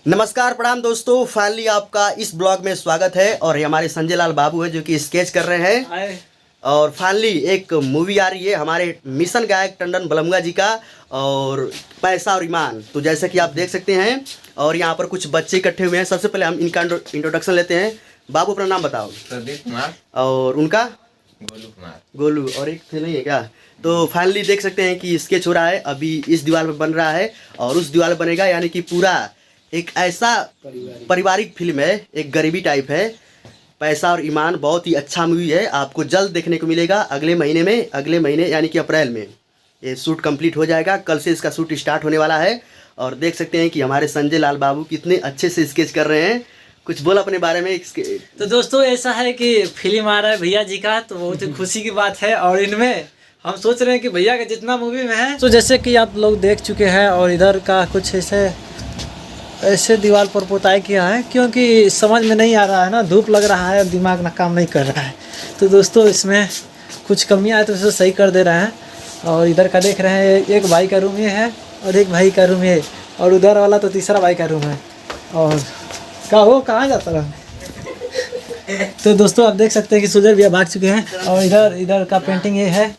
नमस्कार प्रणाम दोस्तों, फाइनली आपका इस ब्लॉग में स्वागत है। और ये हमारे संजय लाल बाबू है जो कि स्केच कर रहे हैं। और फाइनली एक मूवी आ रही है हमारे मिशन गायक टंडन बलमुआ जी का, और पैसा और ईमान। तो जैसे कि आप देख सकते हैं, और यहाँ पर कुछ बच्चे इकट्ठे हुए हैं। सबसे पहले हम इनका इंट्रोडक्शन लेते हैं। बाबू अपना नाम बताओ। प्रदीप कुमार। और उनका गोलू कुमार। गोलू। और एक थे नहीं है क्या? तो फाइनली देख सकते हैं कि स्केच हो रहा है, अभी इस दीवार पर बन रहा है और उस दीवार पर बनेगा। यानी कि पूरा एक ऐसा पारिवारिक फिल्म है, एक गरीबी टाइप है। पैसा और ईमान बहुत ही अच्छा मूवी है, आपको जल्द देखने को मिलेगा। अगले महीने यानी कि अप्रैल में ये शूट कंप्लीट हो जाएगा। कल से इसका शूट स्टार्ट होने वाला है। और देख सकते हैं कि हमारे संजय लाल बाबू कितने अच्छे से स्केच कर रहे हैं। कुछ बोल अपने बारे में। तो दोस्तों ऐसा है कि फिल्म आ रहा है भैया जी का, तो बहुत ही खुशी की बात है। और इनमें हम सोच रहे हैं कि भैया का जितना मूवी में है, तो जैसे कि आप लोग देख चुके हैं, और इधर का कुछ ऐसे दीवार पर पोताई किया है, क्योंकि समझ में नहीं आ रहा है ना, धूप लग रहा है, दिमाग ना काम नहीं कर रहा है। तो दोस्तों इसमें कुछ कमियां है, तो इसे सही कर दे रहे हैं। और इधर का देख रहे हैं, एक भाई का रूम ये है और एक भाई का रूम ये, और उधर वाला तो तीसरा भाई का रूम है। और कहाँ जाता रहा। तो दोस्तों आप देख सकते हैं कि सुजय भैया भाग चुके हैं। और इधर का पेंटिंग ये है,